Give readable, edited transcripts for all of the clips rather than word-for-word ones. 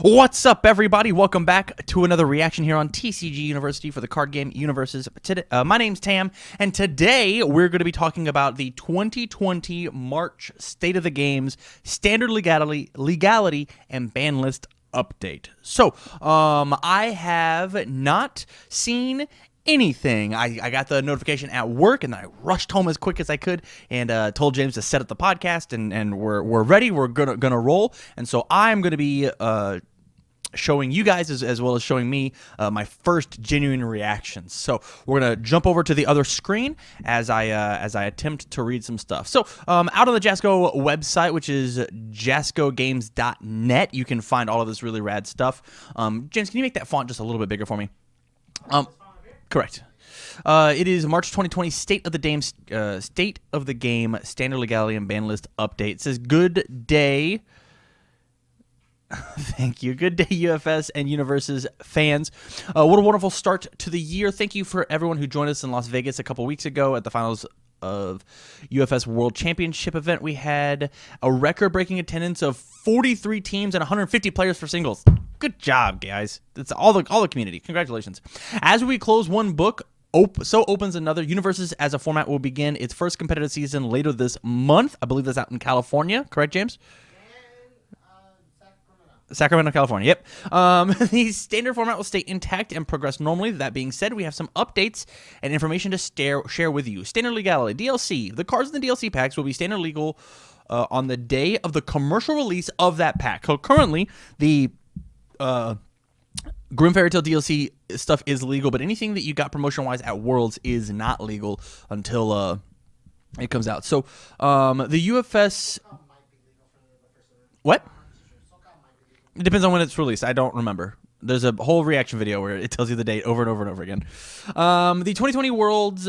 What's up, everybody? Welcome back to another reaction here on TCG University for the card game UniVersus. My name's Tam, and today we're going to be talking about the 2020 March State of the Games Standard Legality and Ban List update. So, I have not seen anything. I got the notification at work, and then I rushed home as quick as I could and told James to set up the podcast, and we're ready. We're gonna roll, and so I'm gonna be showing you guys as well as showing me my first genuine reactions. So we're gonna jump over to the other screen as I attempt to read some stuff. So out on the Jasco website, which is jascogames.net, you can find all of this really rad stuff. James, can you make that font just a little bit bigger for me? Correct. It is March 2020 State of the Game Standard Legality and Ban List update. It says good day. Thank you. Good day, UFS and UniVersus fans. What a wonderful start to the year. Thank you for everyone who joined us in Las Vegas a couple weeks ago at the finals of UFS World Championship event. We had a record-breaking attendance of 43 teams and 150 players for singles. Good job, guys. That's all the community. Congratulations. As we close one book, so opens another. UniVersus as a format will begin its first competitive season later this month. I believe that's out in California. Correct, James? Sacramento, California. Yep. The standard format will stay intact and progress normally. That being said, we have some updates and information to share with you. Standard legality, DLC. The cards in the DLC packs will be standard legal on the day of the commercial release of that pack. So currently, the Grim Fairy Tale DLC stuff is legal, but anything that you got promotion-wise at Worlds is not legal until it comes out. So the UFS... What? It depends on when it's released. I don't remember. There's a whole reaction video where it tells you the date over and over and over again. The 2020 Worlds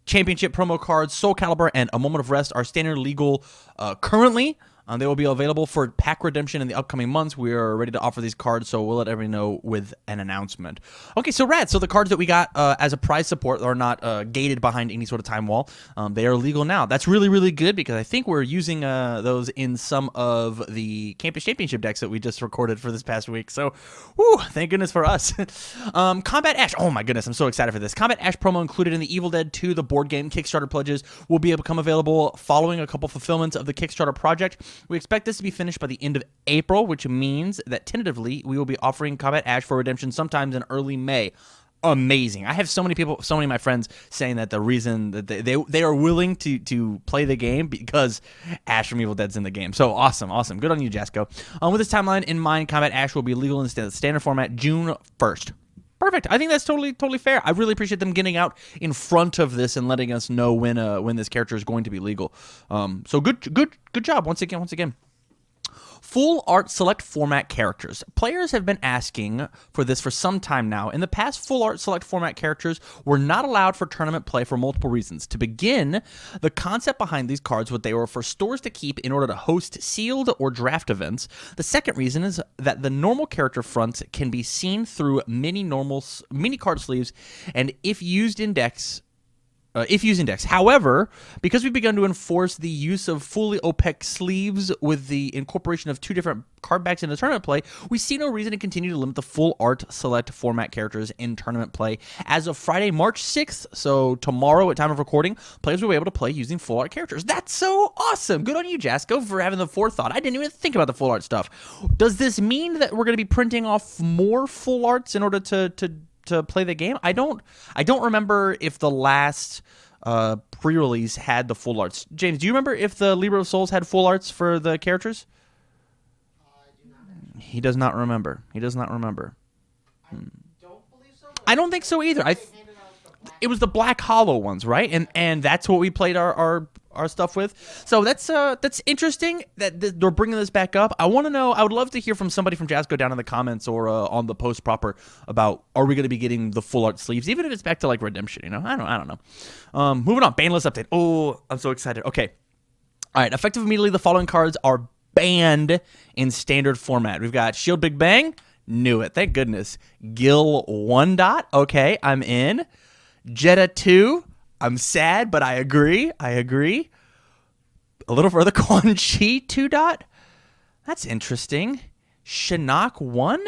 Championship promo cards, Soul Calibur, and A Moment of Rest are standard legal currently. They will be available for pack redemption in the upcoming months. We are ready to offer these cards, so we'll let everyone know with an announcement. Okay, so rad. So the cards that we got as a prize support are not gated behind any sort of time wall. They are legal now. That's really, really good because I think we're using those in some of the Campus Championship decks that we just recorded for this past week. So, whew, thank goodness for us. Combat Ash. Oh my goodness, I'm so excited for this. Combat Ash promo included in the Evil Dead 2, the board game Kickstarter pledges, will become available following a couple fulfillments of the Kickstarter project. We expect this to be finished by the end of April, which means that tentatively we will be offering Combat Ash for redemption sometimes in early May. Amazing. I have so many people, so many of my friends saying that the reason that they are willing to play the game because Ash from Evil Dead's in the game. So awesome, awesome. Good on you, Jasco. With this timeline in mind, Combat Ash will be legal in the standard format June 1st. Perfect. I think that's totally fair. I really appreciate them getting out in front of this and letting us know when this character is going to be legal. So good job once again. Full art select format characters. Players have been asking for this for some time now. In the past, full art select format characters were not allowed for tournament play for multiple reasons. To begin, the concept behind these cards was they were for stores to keep in order to host sealed or draft events. The second reason is that the normal character fronts can be seen through mini card sleeves, and if used in decks. However, because we've begun to enforce the use of fully opaque sleeves with the incorporation of two different card backs into tournament play, we see no reason to continue to limit the full art select format characters in tournament play. As of Friday, March 6th, so tomorrow at time of recording, players will be able to play using full art characters. That's so awesome. Good on you, Jasco, for having the forethought. I didn't even think about the full art stuff. Does this mean that we're going to be printing off more full arts in order to play the game? I don't remember if the last pre-release had the full arts. James, do you remember if the Libra of Souls had full arts for the characters? He does not remember. I don't believe so. I don't think so either. It was the Black Hollow ones, right? And that's what we played our stuff with. So that's interesting that they're bringing this back up. I want to know. I would love to hear from somebody from Jasco down in the comments or on the post proper about are we going to be getting the full art sleeves, even if it's back to like redemption. You know, I don't know. Moving on. Ban list update. Oh, I'm so excited. Okay. All right. Effective immediately, the following cards are banned in standard format. We've got Shield Big Bang. Knew it. Thank goodness. Gill 1 dot. Okay, I'm in. Jetta 2. I'm sad, but I agree. A little further, Quan Chi 2 dot. That's interesting. Shinnok 1?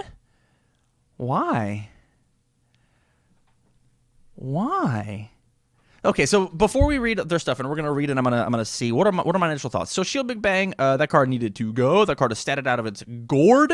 Why? Why? Okay, so before we read their stuff, and we're gonna read it, I'm gonna see what are my initial thoughts. So Shield Big Bang, that card needed to go. That card is statted out of its gourd,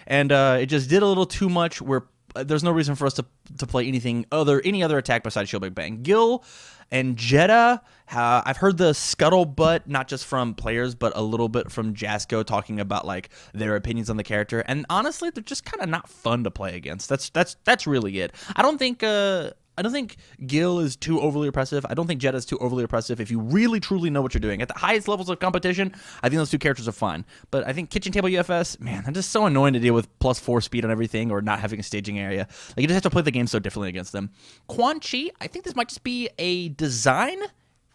and it just did a little too much. Where there's no reason for us to play any other attack besides Shield Big Bang. Gill and Jetta. I've heard the scuttlebutt, not just from players, but a little bit from Jasco talking about like their opinions on the character. And honestly, they're just kind of not fun to play against. That's really it. I don't think Gill is too overly oppressive. I don't think Jetta is too overly oppressive if you really truly know what you're doing. At the highest levels of competition, I think those two characters are fine. But I think Kitchen Table UFS, man, they're just so annoying to deal with +4 speed on everything or not having a staging area. Like you just have to play the game so differently against them. Quan Chi, I think this might just be a design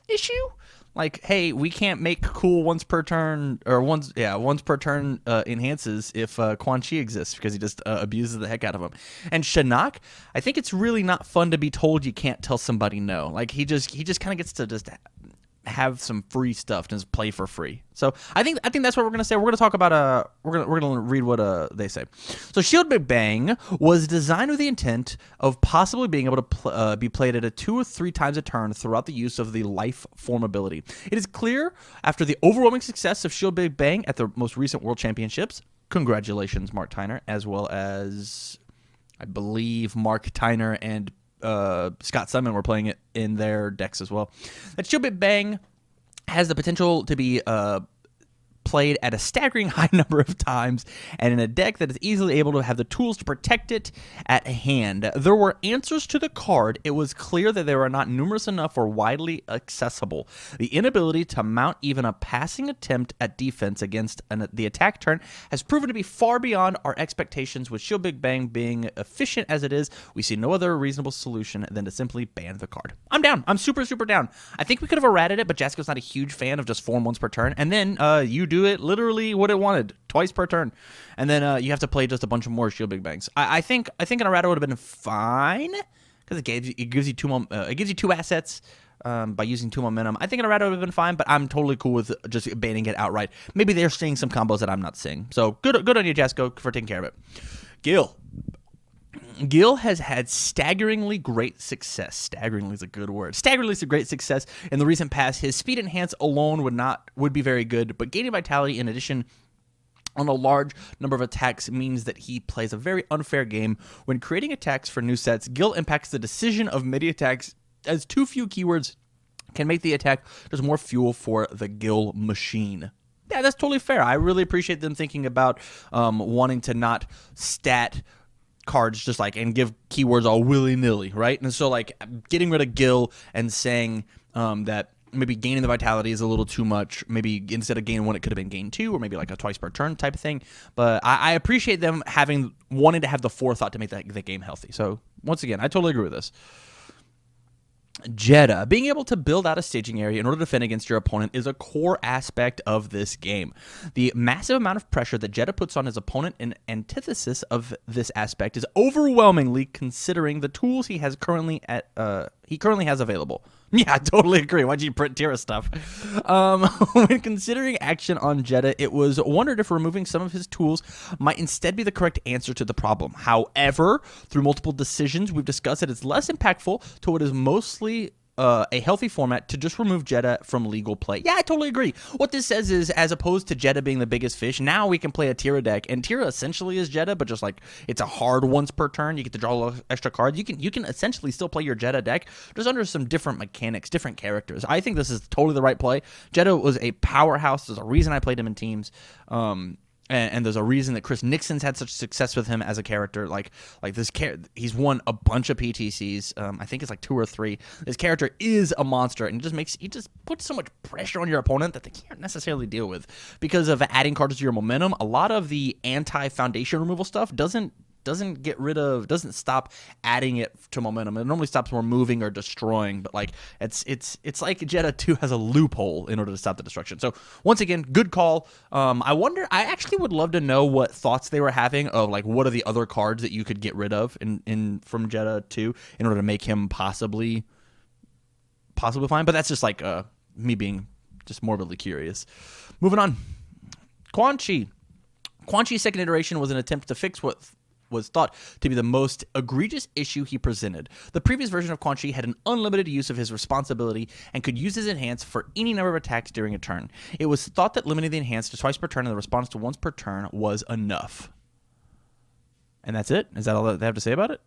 issue. Like, hey, we can't make cool once per turn enhances if Quan Chi exists because he just abuses the heck out of him. And Shinnok, I think it's really not fun to be told you can't tell somebody no. Like he just kind of gets to just have some free stuff and just play for free. So I think that's what we're gonna say. We're gonna talk about we're gonna read what they say. So Shield Big Bang was designed with the intent of possibly being able to be played at 2 or 3 times a turn throughout the use of the life form ability. It is clear after the overwhelming success of Shield Big Bang at the most recent World Championships. Congratulations, Mark Tyner, as well as I believe Mark Tyner and Scott Simon were playing it in their decks as well. That Shield Big Bang has the potential to be played at a staggering high number of times and in a deck that is easily able to have the tools to protect it at hand. There were answers to the card. It was clear that they were not numerous enough or widely accessible. The inability to mount even a passing attempt at defense against the attack turn has proven to be far beyond our expectations. With Shield Big Bang being efficient as it is, we see no other reasonable solution than to simply ban the card. I'm down. I'm super, super down. I think we could have errated it, but Jasco's not a huge fan of just form once per turn. And then you do it literally what it wanted, twice per turn, and then you have to play just a bunch of more Shield Big Bangs. I think an errata would have been fine because it gives you 2 assets by using 2 momentum. I think an errata would have been fine, but I'm totally cool with just banning it outright. Maybe they're seeing some combos that I'm not seeing. So good on you, Jasco, for taking care of it. Gill has had staggeringly great success. Staggeringly is a good word. Staggeringly is a great success in the recent past. His speed enhance alone would be very good, but gaining vitality in addition on a large number of attacks means that he plays a very unfair game. When creating attacks for new sets, Gill impacts the decision of many attacks as too few keywords can make the attack just more fuel for the Gill machine. Yeah, that's totally fair. I really appreciate them thinking about wanting to not stat cards just like and give keywords all willy-nilly, right? And so like getting rid of Gill and saying that maybe gaining the vitality is a little too much. Maybe instead of gain 1, it could have been gain 2, or maybe like a twice per turn type of thing. But I appreciate them wanting to have the forethought to make the game healthy. So once again, I totally agree with this. Jetta. Being able to build out a staging area in order to defend against your opponent is a core aspect of this game. The massive amount of pressure that Jetta puts on his opponent in antithesis of this aspect is overwhelmingly considering the tools he currently has available. Yeah, I totally agree. Why'd you print Tira stuff? When considering action on Jetta, it was wondered if removing some of his tools might instead be the correct answer to the problem. However, through multiple decisions we've discussed that it's less impactful to what is mostly a healthy format to just remove Jetta from legal play. Yeah, I totally agree. What this says is, as opposed to Jetta being the biggest fish, now we can play a Tira deck, and Tira essentially is Jetta, but just like it's a hard once per turn. You get to draw extra cards. You can essentially still play your Jetta deck just under some different mechanics, different characters. I think this is totally the right play. Jetta was a powerhouse. There's a reason I played him in teams. And there's a reason that Chris Nixon's had such success with him as a character. Like this he's won a bunch of PTCs. I think it's like 2 or 3. This character is a monster, and he just puts so much pressure on your opponent that they can't necessarily deal with because of adding cards to your momentum. A lot of the anti-foundation removal stuff doesn't stop adding it to momentum. It normally stops removing or destroying, but like it's like Jetta 2 has a loophole in order to stop the destruction. So once again, good call. I actually would love to know what thoughts they were having of like what are the other cards that you could get rid of from Jetta 2 in order to make him possibly fine. But that's just like me being just morbidly curious. Moving on. Quan Chi. Quan Chi's second iteration was an attempt to fix what was thought to be the most egregious issue he presented. The previous version of Quan Chi had an unlimited use of his responsibility and could use his enhance for any number of attacks during a turn. It was thought that limiting the enhance to twice per turn and the response to once per turn was enough. And that's it? Is that all that they have to say about it?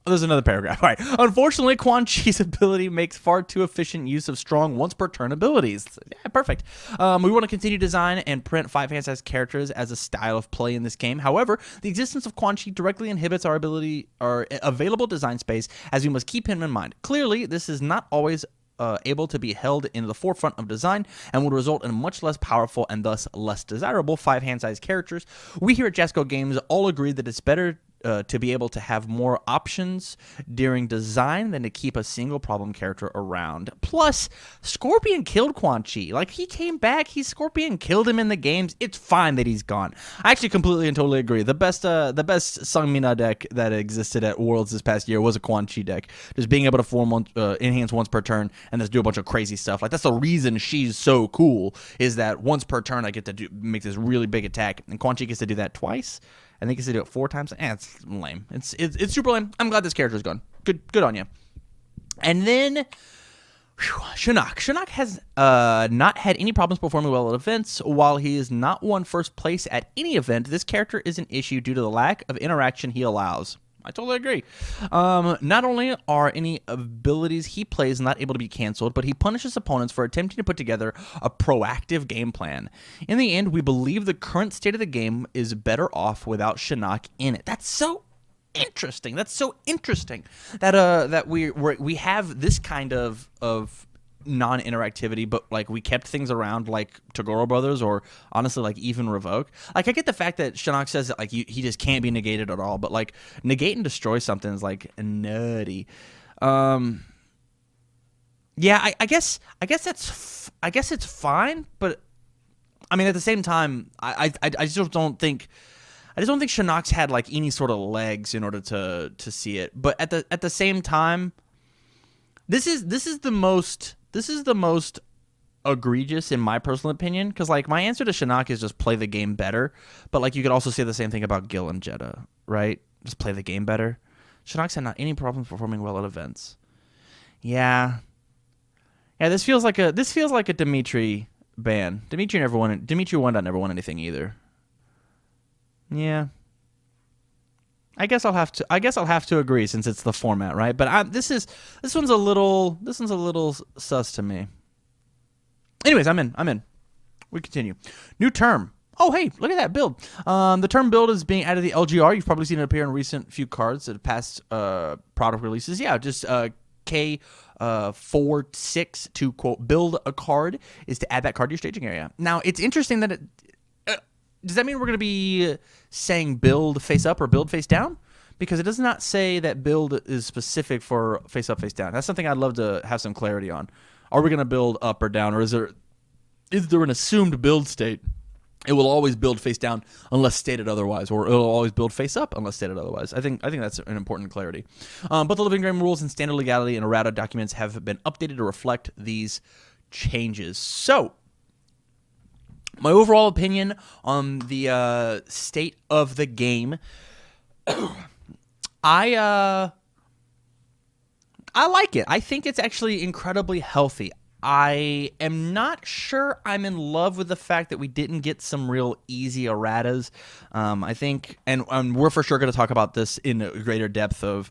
Oh, there's another paragraph. All right. Unfortunately, Quan Chi's ability makes far too efficient use of strong once-per-turn abilities. Yeah, perfect. We want to continue to design and print 5-hand-sized characters as a style of play in this game. However, the existence of Quan Chi directly inhibits our available design space, as we must keep him in mind. Clearly, this is not always able to be held in the forefront of design and would result in much less powerful and thus less desirable 5-hand-sized characters. We here at Jasco Games all agree that it's better to be able to have more options during design than to keep a single problem character around. Plus, Scorpion killed Quan Chi. Like, he came back, Scorpion killed him in the games. It's fine that he's gone. I actually completely and totally agree. The best Sungmina deck that existed at Worlds this past year was a Quan Chi deck. Just being able to form enhance once per turn and just do a bunch of crazy stuff. Like, that's the reason she's so cool, is that once per turn I get to make this really big attack, and Quan Chi gets to do that twice. I think he gets to do it 4 times. It's lame. It's super lame. I'm glad this character's gone. Good on you. And then Shinnok. Shinnok has not had any problems performing well at events. While he has not won first place at any event, this character is an issue due to the lack of interaction he allows. I totally agree. Not only are any abilities he plays not able to be canceled, but he punishes opponents for attempting to put together a proactive game plan. In the end, we believe the current state of the game is better off without Shinnok in it. That's so interesting. That's so interesting that we have this kind of non-interactivity, but like we kept things around like Toguro Brothers, or honestly like even Revoke. Like, I get the fact that Shinnok says that like he just can't be negated at all, but like negate and destroy something is like nutty. Yeah, I guess it's fine, but I mean at the same time I just don't think Shinnok's had like any sort of legs in order to see it. But at the same time, this is the most egregious in my personal opinion, because like my answer to Shinnok is just play the game better. But like you could also say the same thing about Gill and Jetta, right? Just play the game better. Shinnok's had not any problems performing well at events. Yeah, this feels like a Dimitri ban. Dimitri 1 never won anything either. Yeah. I guess I'll have to agree, since it's the format, right? But this one's a little sus to me. Anyways, I'm in. We continue. New term. Oh, hey, look at that build. The term build is being added to the LGR. You've probably seen it appear in recent few cards that have passed product releases. Yeah, just K46 to quote build a card is to add that card to your staging area. Now, it's interesting that does that mean we're going to be saying build face up or build face down? Because it does not say that build is specific for face up, face down. That's something I'd love to have some clarity on. Are we going to build up or down, or is there an assumed build state? It will always build face down unless stated otherwise, or it'll always build face up unless stated otherwise. I think that's an important clarity. But the living game rules and standard legality and errata documents have been updated to reflect these changes. So, my overall opinion on the state of the game, I like it. I think it's actually incredibly healthy. I am not sure I'm in love with the fact that we didn't get some real easy erratas. I think, and we're for sure going to talk about this in a greater depth of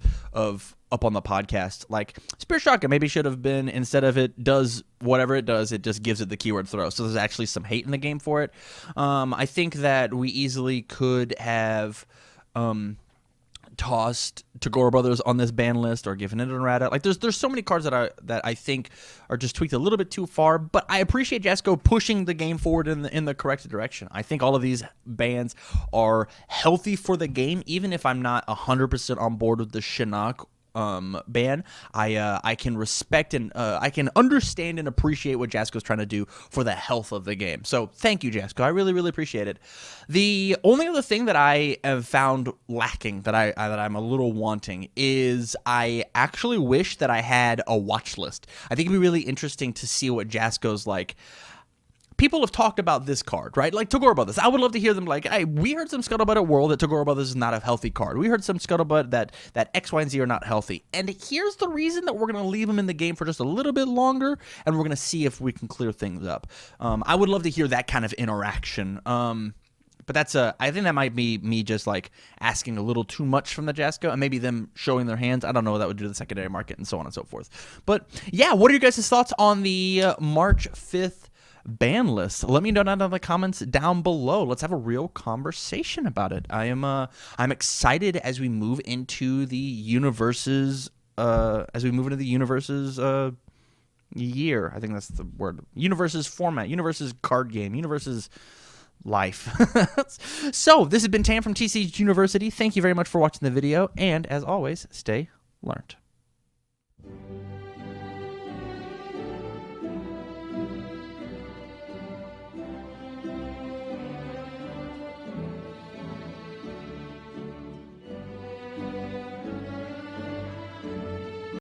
up on the podcast. Like, Spirit Shotgun maybe should have been, instead of it does whatever it does, it just gives it the keyword throw. So there's actually some hate in the game for it. I think that we easily could have tossed Toguro Brothers on this ban list or given it an errata. Like, there's so many cards that I think are just tweaked a little bit too far, but I appreciate Jasco pushing the game forward in the correct direction. I think all of these bans are healthy for the game, even if I'm not 100% on board with the Shinnok ban. I can respect and I can understand and appreciate what Jasco's trying to do for the health of the game. So thank you, Jasco. I really, really appreciate it. The only other thing that I have found lacking, that I'm a little wanting, is I actually wish that I had a watch list. I think it'd be really interesting to see what Jasco's like people have talked about this card, right? Like Toguro Brothers. I would love to hear them like, hey, we heard some scuttlebutt at World that Toguro Brothers is not a healthy card. We heard some scuttlebutt that X, Y, and Z are not healthy. And here's the reason that we're going to leave them in the game for just a little bit longer, and we're going to see if we can clear things up. I would love to hear that kind of interaction. But that's I think that might be me just like asking a little too much from the Jasko, and maybe them showing their hands. I don't know what that would do to the secondary market and so on and so forth. But yeah, what are your guys' thoughts on the March 5th ban list? Let me know down in the comments down below. Let's have a real conversation about it. I'm excited as we move into the UniVersus year. I think that's the word. UniVersus format, UniVersus card game, UniVersus life. So this has been Tam from TCGU University. Thank you very much for watching the video, and as always, stay learned.